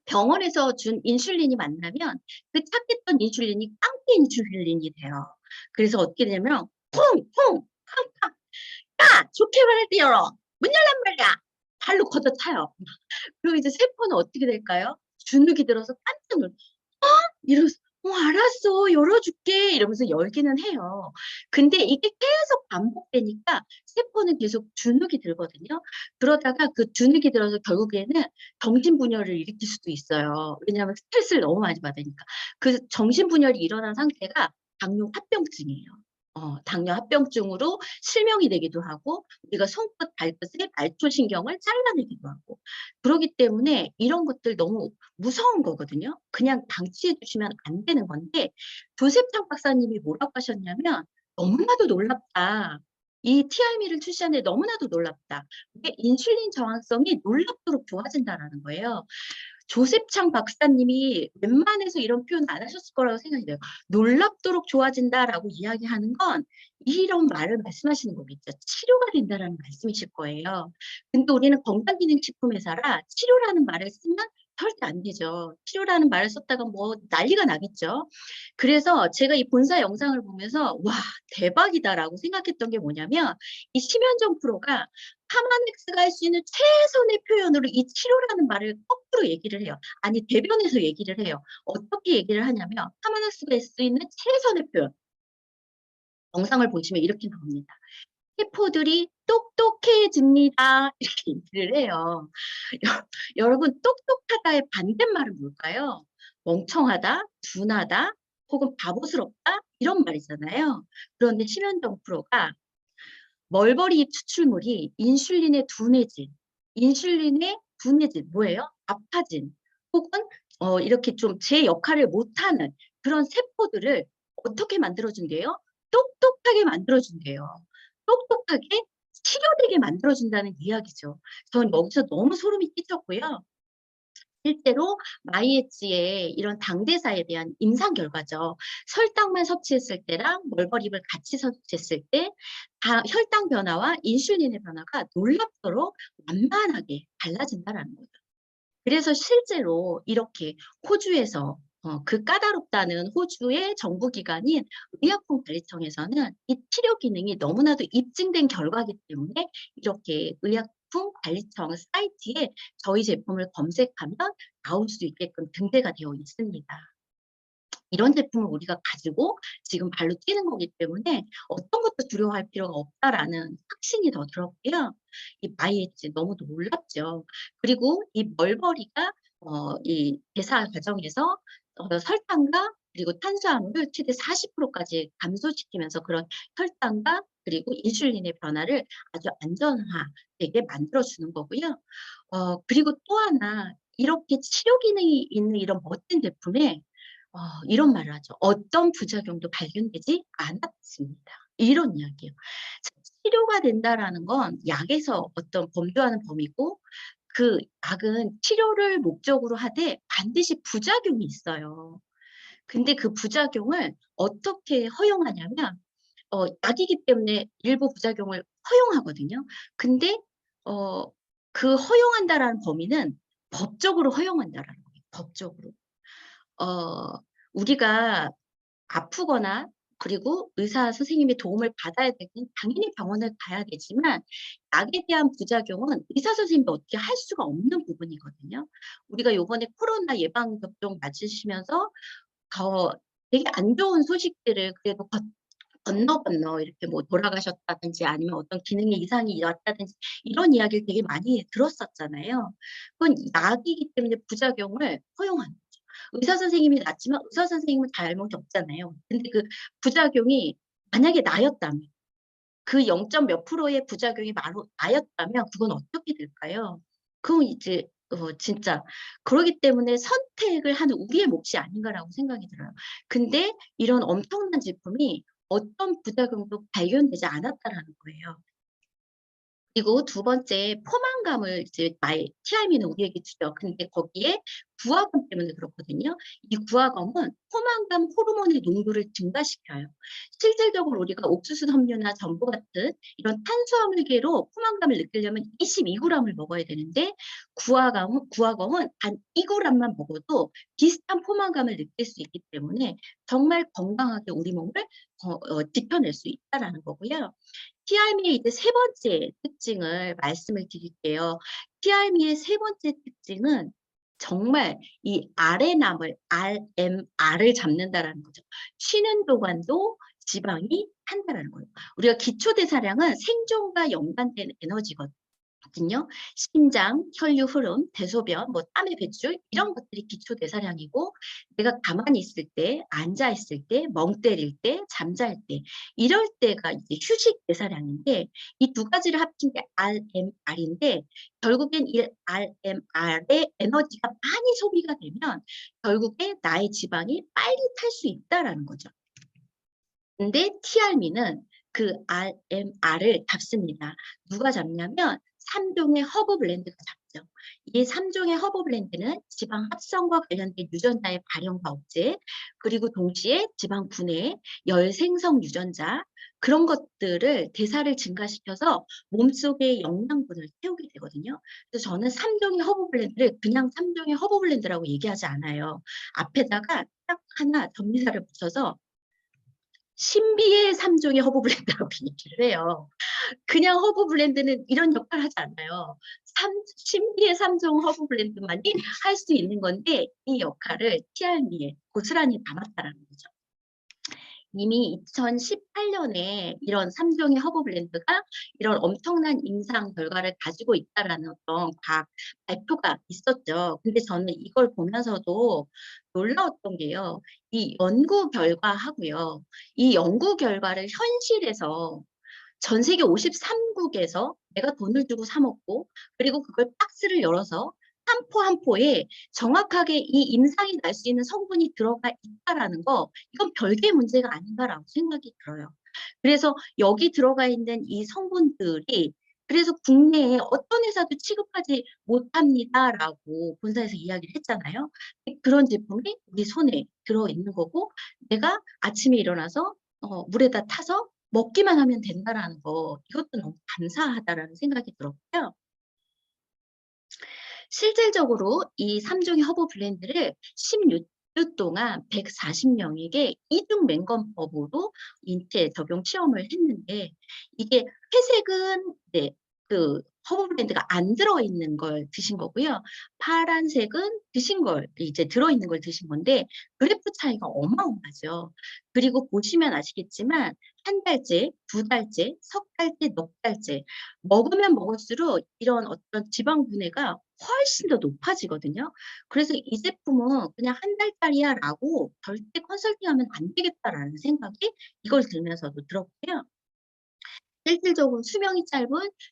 병원에서 준 인슐린이 만나면 그 찾겠던 인슐린이 깡패 인슐린이 돼요. 그래서 어떻게 되냐면 쿵쿵 쾅쾅 야 좋게 말할 때 열어 문 열란 말이야 발로 걷어차요. 그리고 이제 세포는 어떻게 될까요? 주눅이 들어서 깜짝 놀 이러면서 알았어 열어줄게 이러면서 열기는 해요. 근데 이게 계속 반복되니까 세포는 계속 주눅이 들거든요. 그러다가 그 주눅이 들어서 결국에는 정신분열을 일으킬 수도 있어요. 왜냐하면 스트레스를 너무 많이 받으니까. 그 정신분열이 일어난 상태가 당뇨 합병증이에요. 당뇨 합병증으로 실명이 되기도 하고 우리가 손끝, 발끝의 말초신경을 잘라내기도 하고 그러기 때문에 이런 것들 너무 무서운 거거든요. 그냥 방치해 두시면 안 되는 건데 조셉창 박사님이 뭐라고 하셨냐면 너무나도 놀랍다. 이 TRM를 출시하는데 너무나도 놀랍다. 이게 인슐린 저항성이 놀랍도록 좋아진다라는 거예요. 조셉창 박사님이 웬만해서 이런 표현 안 하셨을 거라고 생각이 돼요. 놀랍도록 좋아진다라고 이야기하는 건 이런 말을 말씀하시는 거겠죠. 치료가 된다라는 말씀이실 거예요. 근데 우리는 건강기능식품회사라 치료라는 말을 쓰면 절대 안 되죠. 치료라는 말을 썼다가 뭐 난리가 나겠죠. 그래서 제가 이 본사 영상을 보면서 와, 대박이다라고 생각했던 게 뭐냐면 이 심현정 프로가 파마넥스가 할 수 있는 최선의 표현으로 이 치료라는 말을 거꾸로 얘기를 해요. 아니, 대변해서 얘기를 해요. 어떻게 얘기를 하냐면 파마넥스가 할 수 있는 최선의 표현. 영상을 보시면 이렇게 나옵니다. 세포들이 똑똑해집니다. 이렇게 얘기를 해요. 여러분, 똑똑하다의 반대말은 뭘까요? 멍청하다, 둔하다, 혹은 바보스럽다 이런 말이잖아요. 그런데 심현정 프로가 멀버리 추출물이 인슐린의 둔해진 뭐예요? 아파진 혹은 이렇게 좀 제 역할을 못하는 그런 세포들을 어떻게 만들어준대요? 똑똑하게 만들어준대요. 똑똑하게 치료되게 만들어준다는 이야기죠. 전 여기서 너무 소름이 끼쳤고요. 실제로 마이애지의 이런 당대사에 대한 임상 결과죠. 설탕만 섭취했을 때랑 멀버립을 같이 섭취했을 때 혈당 변화와 인슐린의 변화가 놀랍도록 완만하게 달라진다는 거죠. 그래서 실제로 이렇게 호주에서 그 까다롭다는 호주의 정부기관인 의약품관리청에서는 이 치료 기능이 너무나도 입증된 결과이기 때문에 이렇게 의약품관리청 사이트에 저희 제품을 검색하면 나올 수 있게끔 등재가 되어 있습니다. 이런 제품을 우리가 가지고 지금 발로 뛰는 거기 때문에 어떤 것도 두려워할 필요가 없다라는 확신이 더 들었고요. 이 마이애지 너무 놀랍죠. 그리고 이 멀버리가 이 대사 과정에서 설탕과 그리고 탄수화물을 최대 40%까지 감소시키면서 그런 혈당과 그리고 인슐린의 변화를 아주 안전화되게 만들어주는 거고요. 그리고 또 하나 이렇게 치료 기능이 있는 이런 멋진 제품에 이런 말을 하죠. 어떤 부작용도 발견되지 않았습니다. 이런 이야기예요. 치료가 된다라는 건 약에서 어떤 범주하는 범위고 그 약은 치료를 목적으로 하되 반드시 부작용이 있어요. 근데 그 부작용을 어떻게 허용하냐면 약이기 때문에 일부 부작용을 허용하거든요. 근데 그 허용한다라는 범위는 법적으로 허용한다라는 거예요. 법적으로. 우리가 아프거나 그리고 의사 선생님의 도움을 받아야 되긴 당연히 병원을 가야 되지만 약에 대한 부작용은 의사 선생님이 어떻게 할 수가 없는 부분이거든요. 우리가 요번에 코로나 예방접종 맞으시면서 되게 안 좋은 소식들을 그래도 건너 이렇게 뭐 돌아가셨다든지 아니면 어떤 기능에 이상이 일어났다든지 이런 이야기를 되게 많이 들었었잖아요. 그건 약이기 때문에 부작용을 허용하는 거죠. 의사 선생님이 낫지만 의사 선생님은 잘못이 없잖아요. 근데 그 부작용이 만약에 나였다면 그 0. 몇 프로의 부작용이 나였다면 그건 어떻게 될까요? 그건 이제 진짜 그러기 때문에 선택을 하는 우리의 몫이 아닌가라고 생각이 들어요. 근데 이런 엄청난 제품이 어떤 부작용도 발견되지 않았다라는 거예요. 그리고 두 번째 포만감을 이제 TRM이는 우리에게 주죠. 근데 거기에 구화검 때문에 그렇거든요. 이 구화검은 포만감 호르몬의 농도를 증가시켜요. 실질적으로 우리가 옥수수 섬유나 전분 같은 이런 탄수화물계로 포만감을 느끼려면 22g을 먹어야 되는데 구화검은 단 2g만 먹어도 비슷한 포만감을 느낄 수 있기 때문에 정말 건강하게 우리 몸을 지켜낼 수 있다는 거고요. TRM의 이제 세 번째 특징을 말씀을 드릴게요. TRM의 세 번째 특징은 정말 이 RNA를 잡는다라는 거죠. 쉬는 동안도 지방이 탄다라는 거예요. 우리가 기초대사량은 생존과 연관된 에너지거든요. 심장, 혈류 흐름, 대소변, 뭐 땀의 배출 이런 것들이 기초대사량이고 내가 가만히 있을 때, 앉아 있을 때, 멍 때릴 때, 잠잘 때 이럴 때가 이제 휴식 대사량인데 이 두 가지를 합친 게 RMR인데 결국엔 이 RMR의 에너지가 많이 소비가 되면 결국에 나의 지방이 빨리 탈 수 있다라는 거죠. 근데 TRM는 그 RMR을 잡습니다. 누가 잡냐면 3종의 허브 블렌드가 잡죠. 있죠. 이 3종의 허브 블렌드는 지방 합성과 관련된 유전자의 발현과 억제, 그리고 동시에 지방 분해, 열 생성 유전자 그런 것들을 대사를 증가시켜서 몸속의 영양분을 채우게 되거든요. 그래서 저는 3종의 허브 블렌드를 그냥 3종의 허브 블렌드라고 얘기하지 않아요. 앞에다가 딱 하나 전미사를 붙여서 신비의 3종의 허브 블렌드라고 얘기를 해요. 그냥 허브 블렌드는 이런 역할을 하지 않아요. 신비의 3종 허브 블렌드만이 할 수 있는 건데 이 역할을 티알미에 고스란히 담았다라는 거죠. 이미 2018년에 이런 3종의 허브 블렌드가 이런 엄청난 임상 결과를 가지고 있다라는 어떤 과학 발표가 있었죠. 근데 저는 이걸 보면서도 놀라웠던 게요. 이 연구 결과하고요. 이 연구 결과를 현실에서 전 세계 53국에서 내가 돈을 주고 사 먹고 그리고 그걸 박스를 열어서 한 포 한 포에 정확하게 이 임상이 날 수 있는 성분이 들어가 있다라는 거 이건 별개의 문제가 아닌가라고 생각이 들어요. 그래서 여기 들어가 있는 이 성분들이 그래서 국내에 어떤 회사도 취급하지 못합니다라고 본사에서 이야기를 했잖아요. 그런 제품이 우리 손에 들어있는 거고 내가 아침에 일어나서 물에다 타서 먹기만 하면 된다라는 거 이것도 너무 감사하다라는 생각이 들었고요. 실질적으로 이 3종의 허브 블렌드를 16주 동안 140명에게 이중 맹검법으로 인체 적용 시험을 했는데 이게 회색은 네, 그 허브 블렌드가 안 들어있는 걸 드신 거고요. 파란색은 드신 걸 이제 들어있는 걸 드신 건데 그래프 차이가 어마어마하죠. 그리고 보시면 아시겠지만 한 달째, 두 달째, 석 달째, 넉 달째 먹으면 먹을수록 이런 어떤 지방 분해가 훨씬 더 높아지거든요. 그래서 이 제품은 그냥 한 달짜리야라고 절대 컨설팅하면 안 되겠다라는 생각이 이걸 들면서도 들었고요. 실질적으로 수명이 짧은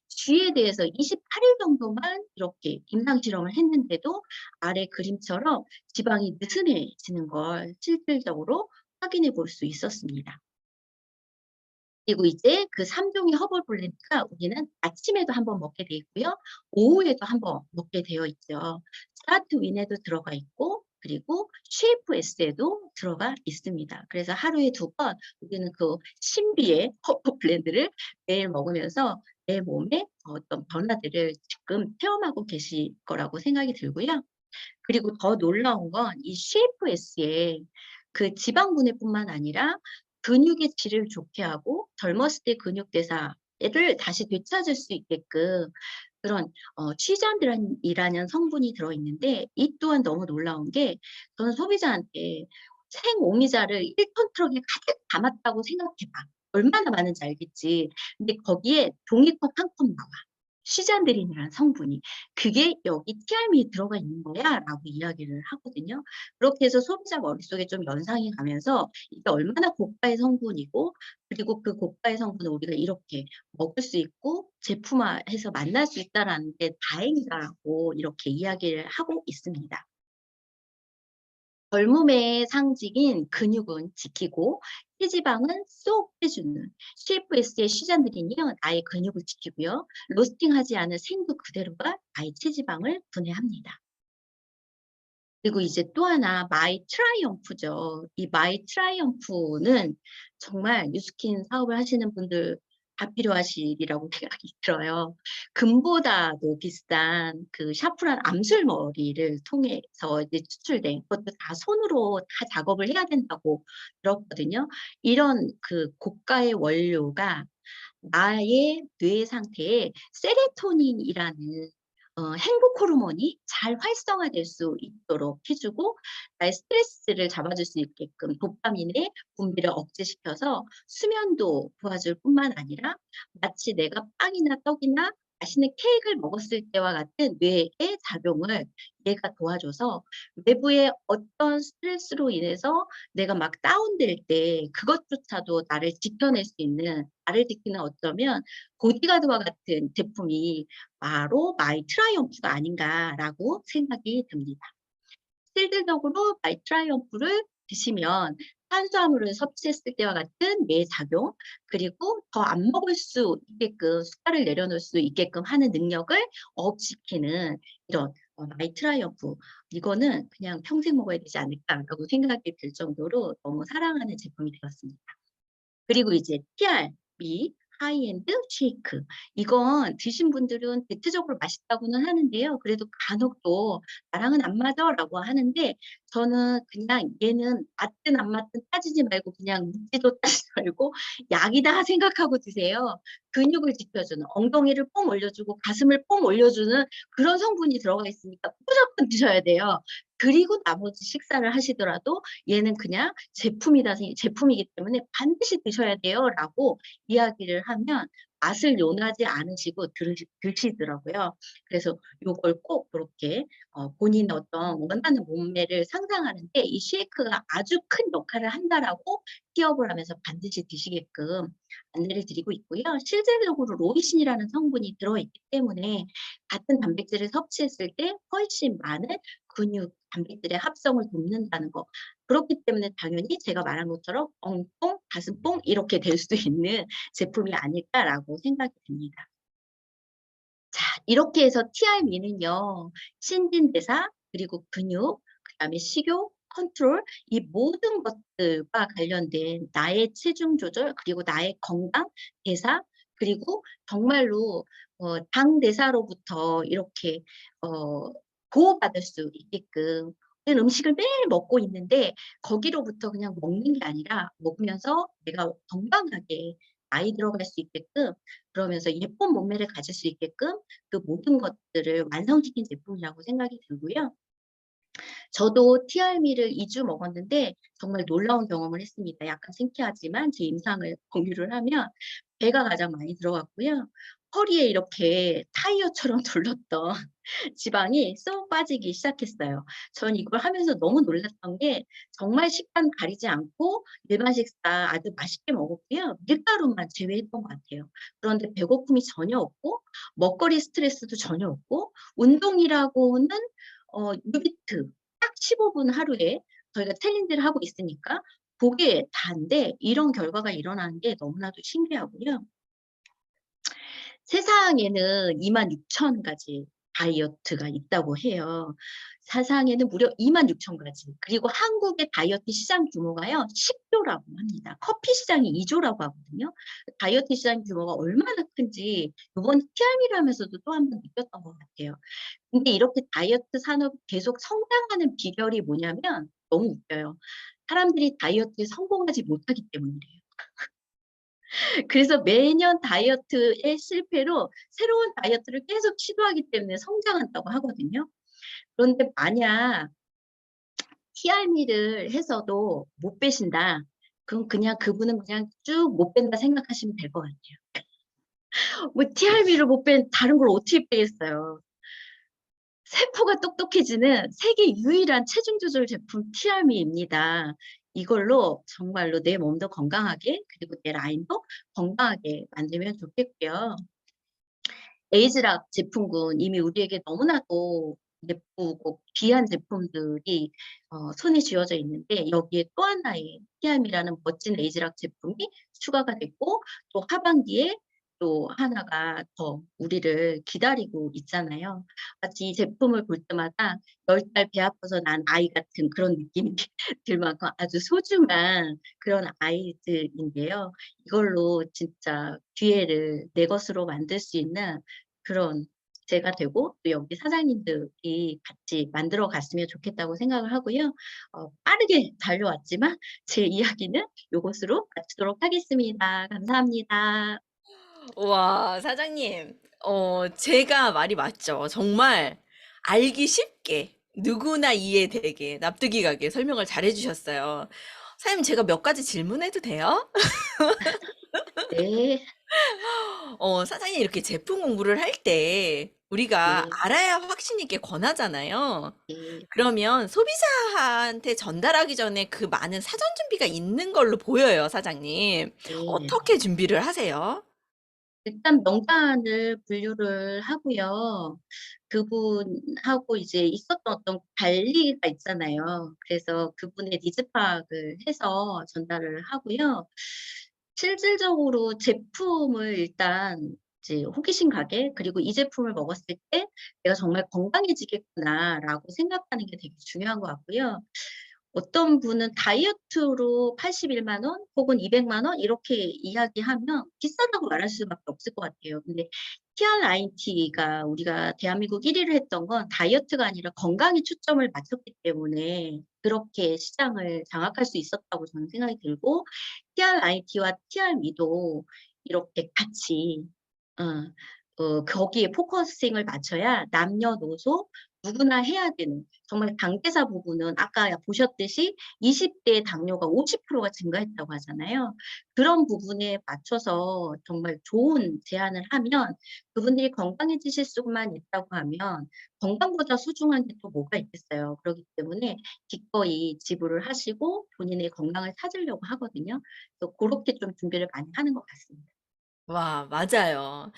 쥐에 대해서 28일 정도만 이렇게 임상 실험을 했는데도 아래 그림처럼 지방이 느슨해지는 걸 실질적으로 확인해 볼 수 있었습니다. 그리고 이제 그 3종의 허브 블렌드가 우리는 아침에도 한번 먹게 돼 있고요. 오후에도 한번 먹게 되어 있죠. 스타트 윈에도 들어가 있고 그리고 쉐이프 S에도 들어가 있습니다. 그래서 하루에 2번 우리는 그 신비의 허브 블렌드를 매일 먹으면서 내 몸에 어떤 변화들을 지금 체험하고 계실 거라고 생각이 들고요. 그리고 더 놀라운 건 이 쉐이프 S에 그 지방 분해뿐만 아니라 근육의 질을 좋게 하고 젊었을 때 근육 대사를 다시 되찾을 수 있게끔 그런 취잔이라는 성분이 들어있는데 이 또한 너무 놀라운 게 저는 소비자한테 생오미자를 1톤 트럭에 가득 담았다고 생각해봐. 얼마나 많은지 알겠지. 근데 거기에 종이컵 한 컵 나와. 시잔드린이라는 성분이 그게 여기 티알미에 들어가 있는 거야 라고 이야기를 하거든요. 그렇게 해서 소비자 머릿속에 좀 연상이 가면서 이게 얼마나 고가의 성분이고 그리고 그 고가의 성분을 우리가 이렇게 먹을 수 있고 제품화해서 만날 수 있다는 게 다행이다라고 이렇게 이야기를 하고 있습니다. 젊음의 상징인 근육은 지키고 체지방은 쏙 빼주는 CFS의 시잔드린이요. 나의 근육을 지키고요. 로스팅하지 않은 생두 그대로가 나의 체지방을 분해합니다. 그리고 이제 또 하나 마이 트라이엄프죠. 이 마이 트라이엄프는 정말 뉴스킨 사업을 하시는 분들 다 필요하시리라고 생각이 들어요. 금보다도 비싼 그 샤프란 암술머리를 통해서 이제 추출된 그것도 다 손으로 다 작업을 해야 된다고 들었거든요. 이런 그 고가의 원료가 나의 뇌 상태에 세로토닌이라는 행복 호르몬이 잘 활성화될 수 있도록 해주고 나의 스트레스를 잡아줄 수 있게끔 도파민의 분비를 억제시켜서 수면도 도와줄 뿐만 아니라 마치 내가 빵이나 떡이나 맛있는 케이크를 먹었을 때와 같은 뇌의 작용을 얘가 도와줘서 외부의 어떤 스트레스로 인해서 내가 막 다운될 때 그것조차도 나를 지켜낼 수 있는 나를 지키는 어쩌면 보디가드와 같은 제품이 바로 마이 트라이엄프가 아닌가라고 생각이 듭니다. 실질적으로 마이 트라이엄프를 드시면 탄수화물을 섭취했을 때와 같은 뇌 작용, 그리고 더 안 먹을 수 있게끔 숟갈을 내려놓을 수 있게끔 하는 능력을 업시키는 이런 마이 트라이어프, 이거는 그냥 평생 먹어야 되지 않을까라고 생각이 들 정도로 너무 사랑하는 제품이 되었습니다. 그리고 이제 TRB 하이엔드 쉐이크, 이건 드신 분들은 대체적으로 맛있다고는 하는데요. 그래도 간혹 또 나랑은 안 맞아라고 하는데, 저는 그냥 얘는 맞든 안 맞든 따지지 말고 그냥 묻지도 따지지 말고 약이다 생각하고 드세요. 근육을 지켜주는, 엉덩이를 뽕 올려주고 가슴을 뽕 올려주는 그런 성분이 들어가 있으니까 무조건 드셔야 돼요. 그리고 나머지 식사를 하시더라도 얘는 그냥 제품이기 때문에 반드시 드셔야 돼요라고 이야기를 하면 맛을 논하지 않으시고 드시더라고요. 그래서 요걸 꼭 그렇게 본인의 어떤 원하는 몸매를 상상하는데 이 쉐이크가 아주 큰 역할을 한다라고 기업을 하면서 반드시 드시게끔 안내를 드리고 있고요. 실제적으로 로이신이라는 성분이 들어있기 때문에 같은 단백질을 섭취했을 때 훨씬 많은 근육, 단백질의 합성을 돕는다는 거. 그렇기 때문에 당연히 제가 말한 것처럼 엉뽕, 가슴뽕 이렇게 될 수 있는 제품이 아닐까라고 생각이 듭니다. 자, 이렇게 해서 TRM는요, 신진대사, 그리고 근육, 그다음에 식욕, 컨트롤, 이 모든 것들과 관련된 나의 체중 조절, 그리고 나의 건강, 대사, 그리고 정말로 당 대사로부터 이렇게 보호받을 수 있게끔, 우리는 음식을 매일 먹고 있는데 거기로부터 그냥 먹는 게 아니라 먹으면서 내가 건강하게 나이 들어갈 수 있게끔, 그러면서 예쁜 몸매를 가질 수 있게끔 그 모든 것들을 완성시킨 제품이라고 생각이 들고요. 저도 TRM를 2주 먹었는데 정말 놀라운 경험을 했습니다. 약간 창피하지만 제 임상을 공유를 하면 배가 가장 많이 들어갔고요. 허리에 이렇게 타이어처럼 둘렀던 지방이 쏙 빠지기 시작했어요. 전 이걸 하면서 너무 놀랐던 게 정말 식단 가리지 않고 일반 식사 아주 맛있게 먹었고요. 밀가루만 제외했던 것 같아요. 그런데 배고픔이 전혀 없고 먹거리 스트레스도 전혀 없고 운동이라고는 뉴비트 딱 15분 하루에 저희가 챌린지를 하고 있으니까 그게 다인데 이런 결과가 일어나는 게 너무나도 신기하고요. 세상에는 26,000가지 다이어트가 있다고 해요. 세상에는 무려 26,000가지. 그리고 한국의 다이어트 시장 규모가요, 10조라고 합니다. 커피 시장이 2조라고 하거든요. 다이어트 시장 규모가 얼마나 큰지 이번 TRM을 하면서도 또 한 번 느꼈던 것 같아요. 근데 이렇게 다이어트 산업이 계속 성장하는 비결이 뭐냐면 너무 웃겨요. 사람들이 다이어트에 성공하지 못하기 때문이래요. 그래서 매년 다이어트의 실패로 새로운 다이어트를 계속 시도하기 때문에 성장한다고 하거든요. 그런데 만약 TRM를 해서도 못 빼신다. 그럼 그냥 그분은 그냥 쭉 못 뺀다 생각하시면 될 것 같아요. 뭐 TRM를 못 뺀 다른 걸 어떻게 빼겠어요. 세포가 똑똑해지는 세계 유일한 체중 조절 제품 TRM입니다. 이걸로 정말로 내 몸도 건강하게, 그리고 내 라인도 건강하게 만들면 좋겠고요. 에이즈락 제품군 이미 우리에게 너무나도 예쁘고 귀한 제품들이 손에 쥐어져 있는데 여기에 또 하나의 TRM이라는 멋진 에이즈락 제품이 추가가 됐고 또 하반기에 또 하나가 더 우리를 기다리고 있잖아요. 마치 이 제품을 볼 때마다 10달 배 아파서 난 아이 같은 그런 느낌이 들 만큼 아주 소중한 그런 아이들인데요. 이걸로 진짜 기회를 내 것으로 만들 수 있는 그런 제가 되고 또 여기 사장님들이 같이 만들어 갔으면 좋겠다고 생각을 하고요. 빠르게 달려왔지만 제 이야기는 이것으로 마치도록 하겠습니다. 감사합니다. 와, 사장님, 제가 말이 맞죠. 정말 알기 쉽게, 누구나 이해되게, 납득이 가게 설명을 잘 해주셨어요. 사장님, 제가 몇 가지 질문해도 돼요? 네, 사장님, 이렇게 제품 공부를 할 때 우리가 네, 알아야 확신 있게 권하잖아요. 네, 그러면 소비자한테 전달하기 전에 그 많은 사전 준비가 있는 걸로 보여요, 사장님. 네. 어떻게 준비를 하세요? 일단 명단을 분류를 하고요. 그분하고 이제 있었던 어떤 관리가 있잖아요. 그래서 그분의 니즈 파악을 해서 전달을 하고요. 실질적으로 제품을 일단 이제 호기심 가게, 그리고 이 제품을 먹었을 때 내가 정말 건강해지겠구나라고 생각하는 게 되게 중요한 것 같고요. 어떤 분은 다이어트로 81만 원 혹은 200만 원 이렇게 이야기하면 비싸다고 말할 수밖에 없을 것 같아요. 근데 TRIT가 우리가 대한민국 1위를 했던 건 다이어트가 아니라 건강에 초점을 맞췄기 때문에 그렇게 시장을 장악할 수 있었다고 저는 생각이 들고, TRIT와 TRM도 이렇게 같이 거기에 포커싱을 맞춰야 남녀노소 누구나 해야 되는, 정말 당대사 부분은 아까 보셨듯이 20대 당뇨가 50%가 증가했다고 하잖아요. 그런 부분에 맞춰서 정말 좋은 제안을 하면 그분들이 건강해지실 수만 있다고 하면 건강보다 소중한 게 또 뭐가 있겠어요. 그렇기 때문에 기꺼이 지불을 하시고 본인의 건강을 찾으려고 하거든요. 그래서 그렇게 좀 준비를 많이 하는 것 같습니다. 와, 맞아요.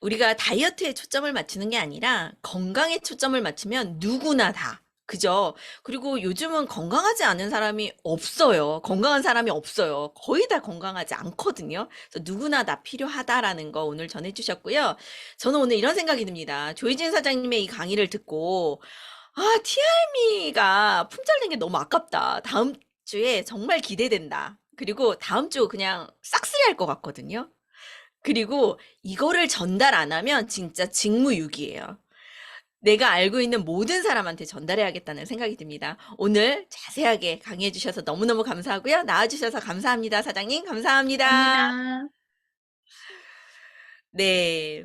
우리가 다이어트에 초점을 맞추는 게 아니라 건강에 초점을 맞추면 누구나 다. 그죠? 그리고 요즘은 건강하지 않은 사람이 없어요. 건강한 사람이 없어요. 거의 다 건강하지 않거든요. 그래서 누구나 다 필요하다라는 거 오늘 전해주셨고요. 저는 오늘 이런 생각이 듭니다. 조희진 사장님의 이 강의를 듣고, TRM이가 품절된 게 너무 아깝다. 다음 주에 정말 기대된다. 그리고 다음 주 그냥 싹쓸이 할 것 같거든요. 그리고 이거를 전달 안 하면 진짜 직무유기예요. 내가 알고 있는 모든 사람한테 전달해야겠다는 생각이 듭니다. 오늘 자세하게 강의해 주셔서 너무너무 감사하고요. 나와 주셔서 감사합니다. 사장님, 감사합니다. 감사합니다. 네.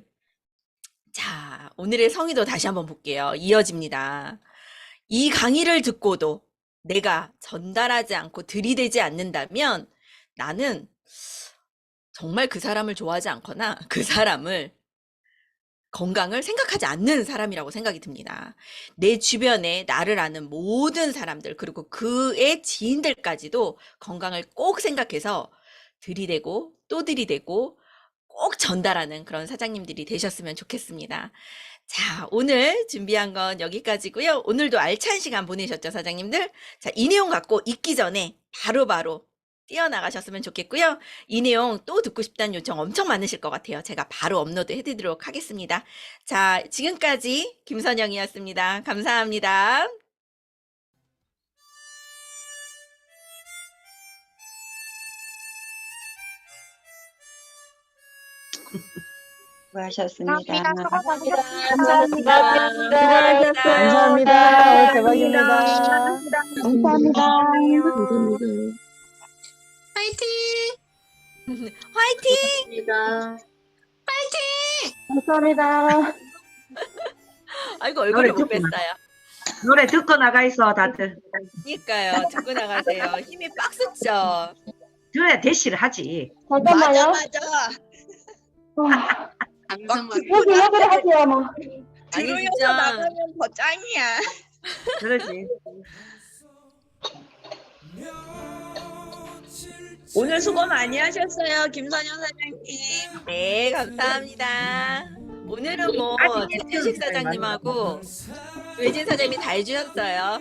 자, 오늘의 성의도 다시 한번 볼게요. 이어집니다. 이 강의를 듣고도 내가 전달하지 않고 들이대지 않는다면 나는 정말 그 사람을 좋아하지 않거나 그 사람을 건강을 생각하지 않는 사람이라고 생각이 듭니다. 내 주변에 나를 아는 모든 사람들, 그리고 그의 지인들까지도 건강을 꼭 생각해서 들이대고 또 들이대고 꼭 전달하는 그런 사장님들이 되셨으면 좋겠습니다. 자, 오늘 준비한 건 여기까지고요. 오늘도 알찬 시간 보내셨죠, 사장님들? 자, 이 내용 갖고 잊기 전에 바로바로 뛰어나가셨으면 좋겠고요. 이 내용 또 듣고 싶다는 요청 엄청 많으실 것 같아요. 제가 바로 업로드 해드리도록 하겠습니다. 자, 지금까지 김선영이었습니다. 감사합니다. 수고하셨습니다. 감사합니다. 감사합니다. 대박입니다. 감사합니다. 화이팅! 감사합니다. 아이고, 얼굴을 못 노래 뺐어요. 노래 듣고 나가 있어, 다들. 그러니까요. 듣고 나가세요. 힘이 빡 쏟죠. 그래, 대시를 하지. 잠깐만요. 감성 여기를 하세요, 뭐. 아니, 들으면서 진짜. 나가면 더 짱이야. 그러지. 오늘 수고 많이 하셨어요, 김선영 사장님. 네, 감사합니다. 오늘은 뭐 최준식 사장님하고 외진 사장님이 다 해주셨어요.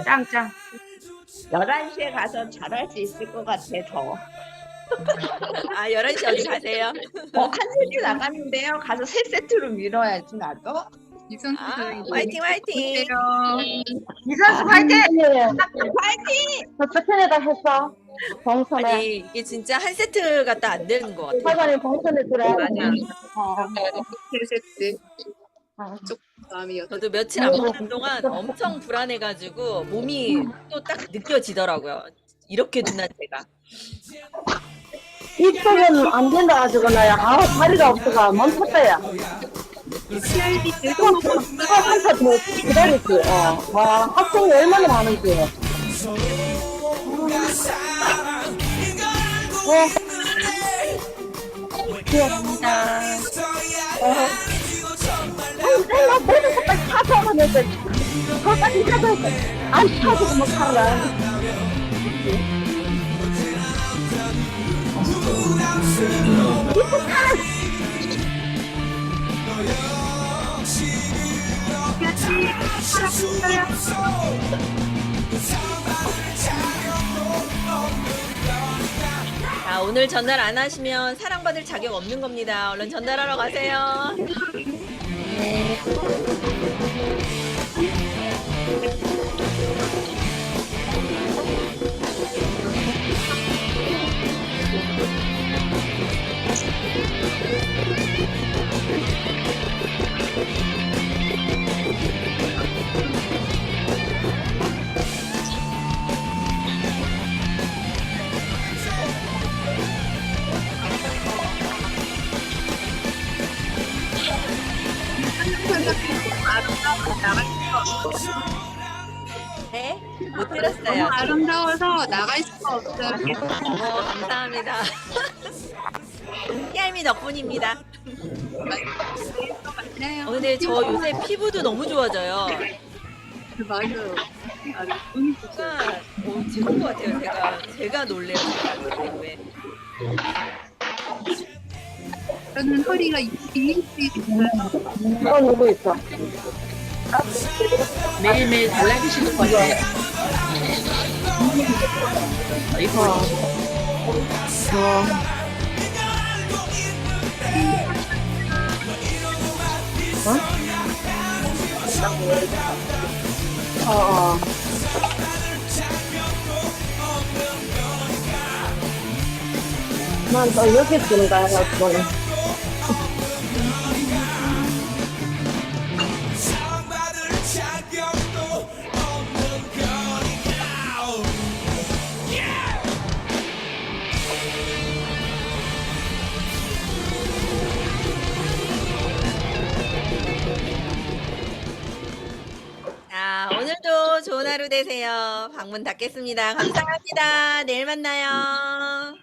짱짱. 11시에 가서 잘할 수 있을 것 같아, 더. 11시 어디 가세요? 한 세트 나갔는데요. 가서 3세트로 밀어야지, 나도. 화이팅, 화이팅! 이선수 화이팅! 저 스캔에다 했어. 봉선에. 아니, 이게 진짜 한 세트가 딱 안 되는 것 같아요. 사장님 봉선에 들어. 저도 며칠 안 먹는 동안 엄청 불안해가지고 몸이 또 딱 느껴지더라고요. 이렇게 둔한 제가. 이쪽은 안 된다 가지고 나야. 다리가 없어가 멈췄다야. 이거 한참 뭐 기다렸지. 와, 학생이 얼마나 많은지. 감사합니다. 내가 모든 것까지 다 적어냈어. 그것까지 다 적었어. 안 타지고 못 살아. 자, 오늘 전달 안 하시면 사랑받을 자격 없는 겁니다. 얼른 전달하러 가세요. 네? 못 들었어요. 아름다워서 나갈 수가 없어요. 감사합니다. 희알미 덕분입니다. 근데 저 요새 피부도 너무 좋아져요. 맞아요. 진짜 최고인 것 같아요. 제가 놀래요. 왜? 저는 허리가 2인치 누구 있어? 매일매일 달라지시는 거죠? 난또 이렇게 쓰는 거야, 그거는. 자, 오늘도 좋은 하루 되세요. 방문 닫겠습니다. 감사합니다. 내일 만나요.